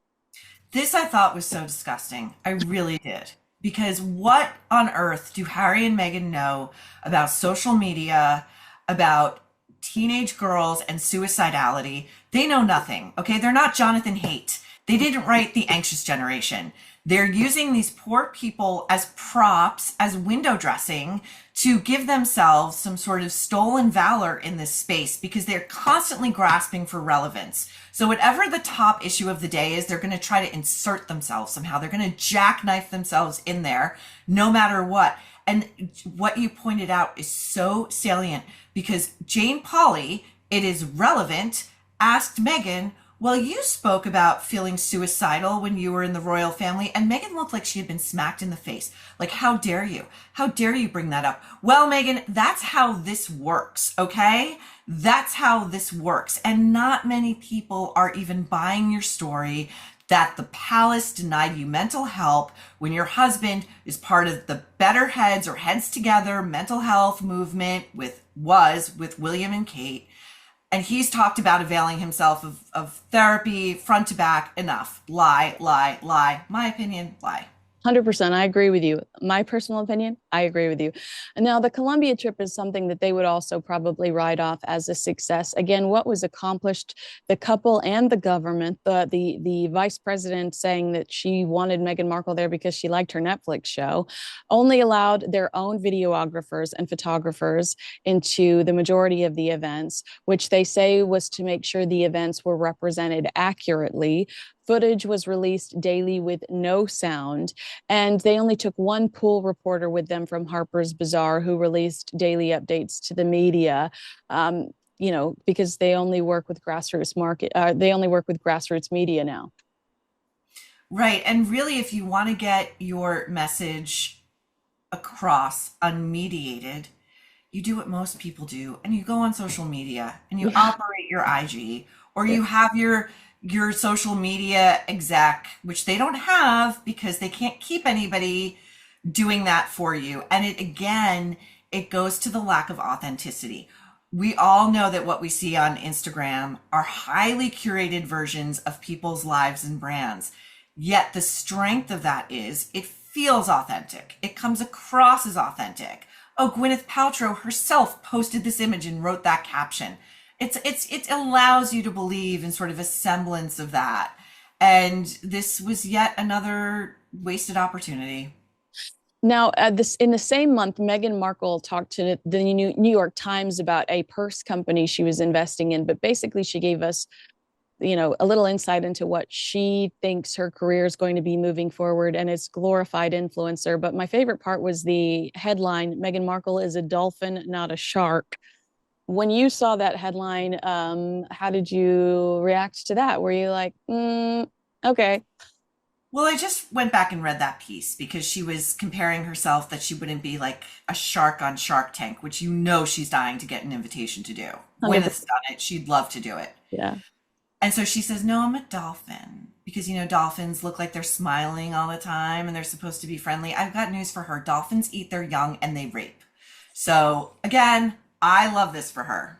This I thought was so disgusting. I really did. Because what on earth do Harry and Meghan know about social media, about teenage girls and suicidality? They know nothing. Okay. They're not Jonathan Haidt. They didn't write The Anxious Generation. They're using these poor people as props, as window dressing to give themselves some sort of stolen valor in this space because they're constantly grasping for relevance. So whatever the top issue of the day is, they're going to try to insert themselves somehow. They're going to jackknife themselves in there no matter what. And what you pointed out is so salient because Jane Pauley, it is relevant, asked Meghan, well, you spoke about feeling suicidal when you were in the royal family, and Meghan looked like she had been smacked in the face. Like, how dare you? How dare you bring that up? Well, Meghan, that's how this works, okay? That's how this works. And not many people are even buying your story that the palace denied you mental help when your husband is part of the Better Heads or Heads Together mental health movement with William and Kate. And he's talked about availing himself of therapy front to back. Enough. Lie, lie, lie. My opinion, lie. 100%. I agree with you. My personal opinion, I agree with you. And now the Colombia trip is something that they would also probably write off as a success. Again, what was accomplished, the couple and the government, the vice president saying that she wanted Meghan Markle there because she liked her Netflix show, only allowed their own videographers and photographers into the majority of the events, which they say was to make sure the events were represented accurately. Footage was released daily with no sound, and they only took one pool reporter with them from Harper's Bazaar who released daily updates to the media. Because they only work with they only work with grassroots media now. Right. And really, if you want to get your message across unmediated, you do what most people do and you go on social media and you Yeah. operate your IG or you have your social media exec, which they don't have because they can't keep anybody doing that for you. And it goes to the lack of authenticity. We all know that what we see on Instagram are highly curated versions of people's lives and brands. Yet the strength of that is it feels authentic. It comes across as authentic. Oh, Gwyneth Paltrow herself posted this image and wrote that caption. It allows you to believe in sort of a semblance of that. And this was yet another wasted opportunity. Now, this in the same month, Meghan Markle talked to the New York Times about a purse company she was investing in, but basically she gave us, a little insight into what she thinks her career is going to be moving forward, and it's glorified influencer. But my favorite part was the headline: Meghan Markle is a dolphin, not a shark. When you saw that headline, how did you react to that? Were you like, okay? Well, I just went back and read that piece because she was comparing herself that she wouldn't be like a shark on Shark Tank, which she's dying to get an invitation to do. 100%. Gwyneth's done it. She'd love to do it. Yeah. And so she says, no, I'm a dolphin because, dolphins look like they're smiling all the time and they're supposed to be friendly. I've got news for her. Dolphins eat their young and they rape. So again, I love this for her.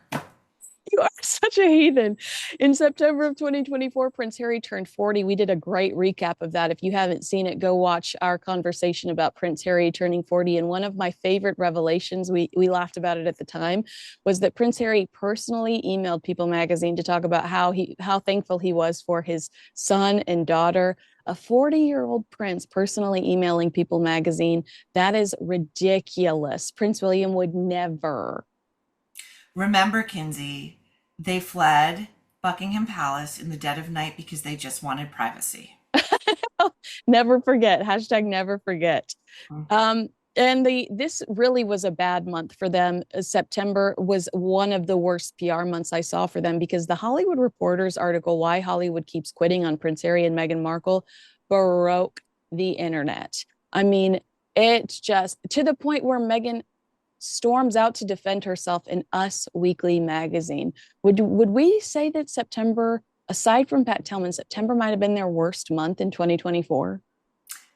You are such a heathen. In September of 2024, Prince Harry turned 40. We did a great recap of that. If you haven't seen it, go watch our conversation about Prince Harry turning 40. And one of my favorite revelations, we laughed about it at the time, was that Prince Harry personally emailed People magazine to talk about how thankful he was for his son and daughter. A 40-year-old prince personally emailing People magazine. That is ridiculous. Prince William would never. Remember, Kinsey, they fled Buckingham Palace in the dead of night because they just wanted privacy. Never forget. Hashtag never forget. Mm. Um, And this really was a bad month for them. September was one of the worst PR months I saw for them because the Hollywood Reporter's article, Why Hollywood Keeps Quitting on Prince Harry and Meghan Markle, broke the internet. I mean, it's just to the point where Meghan storms out to defend herself in Us Weekly magazine. Would we say that September, aside from Pat Tillman, September might have been their worst month in 2024?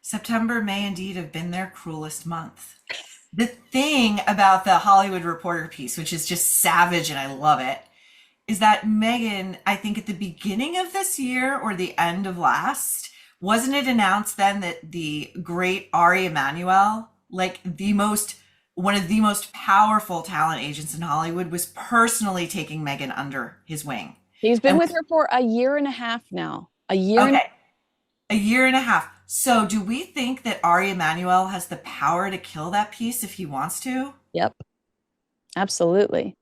September may indeed have been their cruelest month. The thing about the Hollywood Reporter piece, which is just savage and I love it, is that Meghan, I think at the beginning of this year or the end of last, wasn't it announced then that the great Ari Emanuel, like one of the most powerful talent agents in Hollywood, was personally taking Meghan under his wing? He's been And with her for a year and a half now. A year and okay, a year and a half. So do we think that Ari Emanuel has the power to kill that piece if he wants to? Yep, absolutely.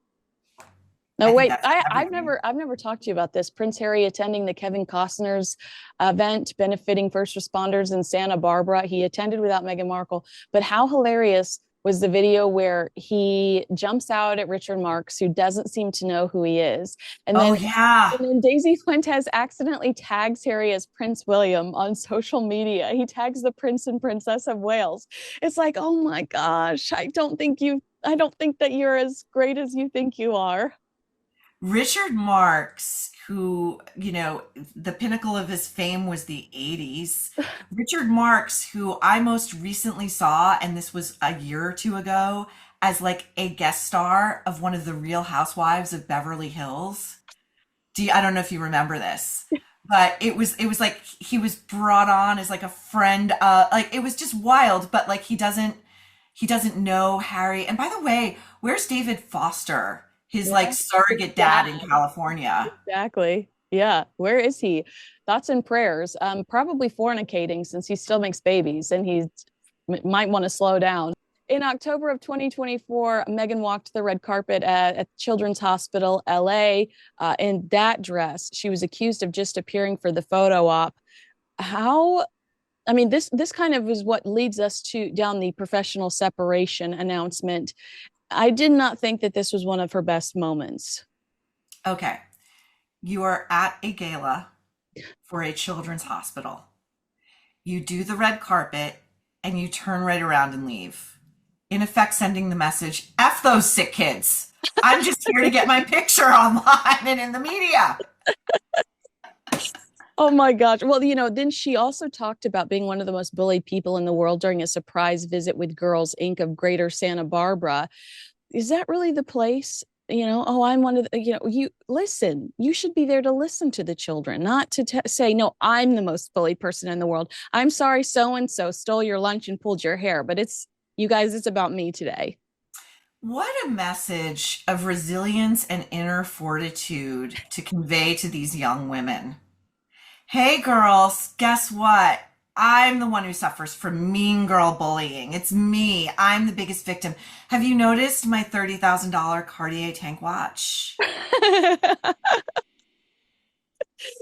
No, I think wait, that's everything. I've never talked to you about this. Prince Harry attending the Kevin Costner's event benefiting first responders in Santa Barbara. He attended without Meghan Markle, but how hilarious was the video where he jumps out at Richard Marx, who doesn't seem to know who he is, and Oh then yeah. and then Daisy Fuentes accidentally tags Harry as Prince William on social media. He tags the Prince and Princess of Wales. It's like, oh my gosh, I don't think that you're as great as you think you are. Richard Marx, who, the pinnacle of his fame was the 80s. Richard Marx, who I most recently saw, and this was a year or two ago, as like a guest star of one of the Real Housewives of Beverly Hills. I don't know if you remember this, but it was like he was brought on as like a friend, like it was just wild, but like he doesn't know Harry. And by the way, where's David Foster? His like Yeah, surrogate yeah, dad in California. exactly. Yeah, where is he? Thoughts and prayers. Probably fornicating since he still makes babies and he might want to slow down. In October of 2024, Meghan walked the red carpet at Children's Hospital LA in that dress. She was accused of just appearing for the photo op. How I mean, this kind of is what leads us to down the professional separation announcement. I did not think that this was one of her best moments. Okay, you are at a gala for a children's hospital. You do the red carpet and you turn right around and leave. In effect, sending the message, F those sick kids. I'm just here to get my picture online and in the media. Oh my gosh. Well, then she also talked about being one of the most bullied people in the world during a surprise visit with Girls Inc. of Greater Santa Barbara. Is that really the place? Oh, I'm one of the, you listen, you should be there to listen to the children, not to say, no, I'm the most bullied person in the world. I'm sorry, so and so stole your lunch and pulled your hair, but you guys, it's about me today. What a message of resilience and inner fortitude to convey to these young women. Hey girls, guess what? I'm the one who suffers from mean girl bullying. It's me. I'm the biggest victim. Have you noticed my $30,000 Cartier tank watch?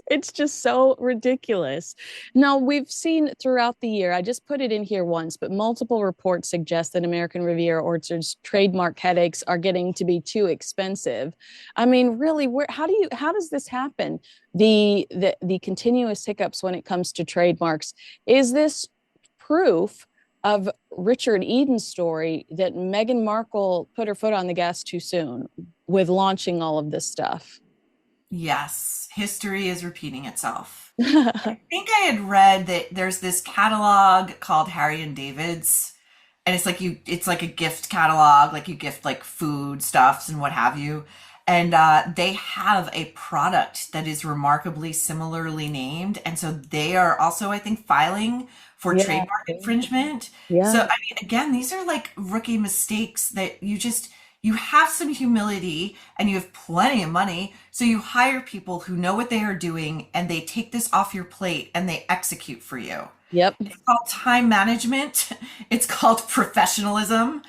It's just so ridiculous. Now, we've seen throughout the year, I just put it in here once, but multiple reports suggest that American Riviera Orchard's trademark headaches are getting to be too expensive. I mean, really, how does this happen? The continuous hiccups when it comes to trademarks. Is this proof of Richard Eden's story that Meghan Markle put her foot on the gas too soon with launching all of this stuff? Yes, history is repeating itself. I think I had read that there's this catalog called Harry and David's, and it's like a gift catalog, like you gift like food stuffs and what have you. And they have a product that is remarkably similarly named, and so they are also, I think, filing for Yeah, trademark infringement. So yeah. I mean, again, these are like rookie mistakes that you have some humility and you have plenty of money. So you hire people who know what they are doing and they take this off your plate and they execute for you. Yep. It's called time management. It's called professionalism.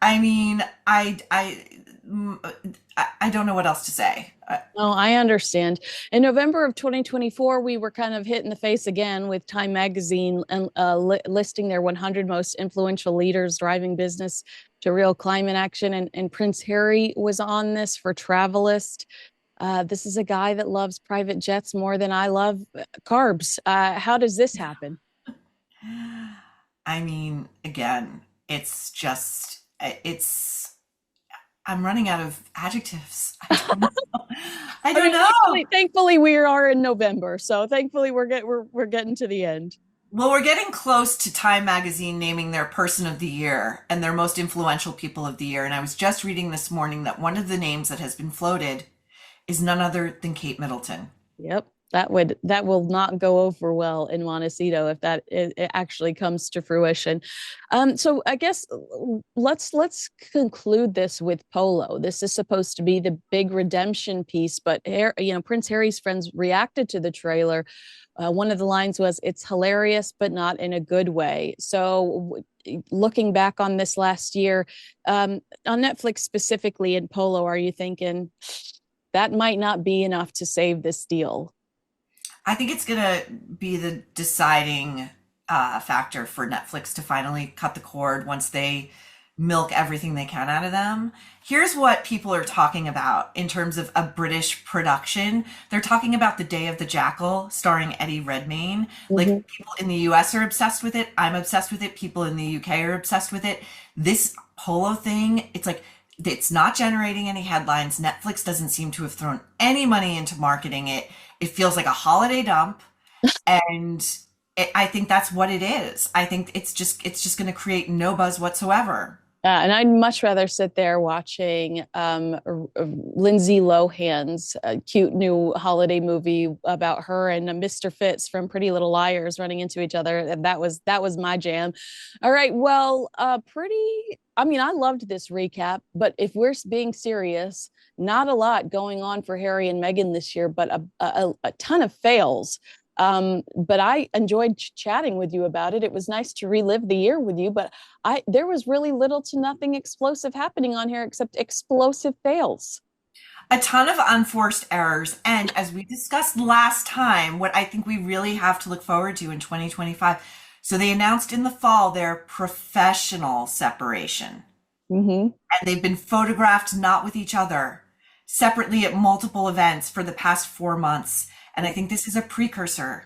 I mean, I don't know what else to say. Oh, I understand. In November of 2024, we were kind of hit in the face again with Time Magazine and listing their 100 most influential leaders driving business to real climate action. And Prince Harry was on this for Travelist. This is a guy that loves private jets more than I love carbs. How does this happen? I mean, again, it's just, it's, I'm running out of adjectives. I don't know. I I don't mean, know. thankfully, we are in November, so thankfully we're getting to the end. Well, we're getting close to Time Magazine naming their person of the year and their most influential people of the year. And I was just reading this morning that one of the names that has been floated is none other than Kate Middleton. Yep. That will not go over well in Montecito if it actually comes to fruition. So I guess let's conclude this with Polo. This is supposed to be the big redemption piece, but Prince Harry's friends reacted to the trailer. One of the lines was, "It's hilarious, but not in a good way." So looking back on this last year, on Netflix specifically in Polo, are you thinking that might not be enough to save this deal? I think it's going to be the deciding factor for Netflix to finally cut the cord once they milk everything they can out of them. Here's what people are talking about in terms of a British production. They're talking about The Day of the Jackal starring Eddie Redmayne. Mhm. Like, people in the US are obsessed with it. I'm obsessed with it. People in the UK are obsessed with it. This Polo thing, it's like, it's not generating any headlines. Netflix doesn't seem to have thrown any money into marketing it. It feels like a holiday dump, and I think that's what it is. I think it's just going to create no buzz whatsoever. And I'd much rather sit there watching Lindsay Lohan's cute new holiday movie about her and Mr. Fitz from Pretty Little Liars running into each other. And that was my jam. All right, well, pretty. I mean, I loved this recap, but if we're being serious, not a lot going on for Harry and Meghan this year, but a ton of fails. But I enjoyed chatting with you about it. It was nice to relive the year with you, but there was really little to nothing explosive happening on here except explosive fails. A ton of unforced errors. And as we discussed last time, what I think we really have to look forward to in 2025. So they announced in the fall their professional separation. Mm-hmm. And they've been photographed not with each other, separately at multiple events for the past 4 months. And I think this is a precursor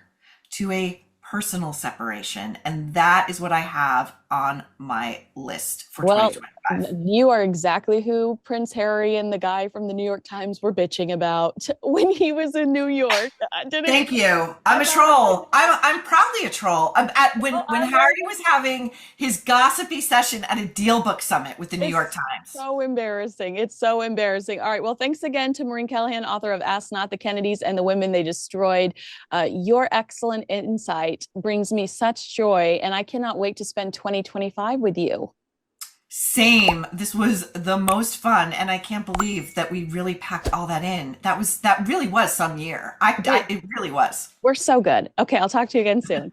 to a personal separation. And that is what I have on my list for Well, 2025. you are exactly who Prince Harry and the guy from the New York Times were bitching about when he was in New York. I didn't. Thank you. I'm I a thought troll. I'm proudly a troll. well, When I love Harry was having his gossipy session at a deal book summit with the New York it's Times. so embarrassing. It's so embarrassing. All right. Well, thanks again to Maureen Callahan, author of Ask Not the Kennedys and the Women They Destroyed. Your excellent insight brings me such joy, and I cannot wait to spend 2025 with you. Same. This was the most fun, and I can't believe that we really packed all that in. That really was some year. It really was. We're so good. Okay. I'll talk to you again soon.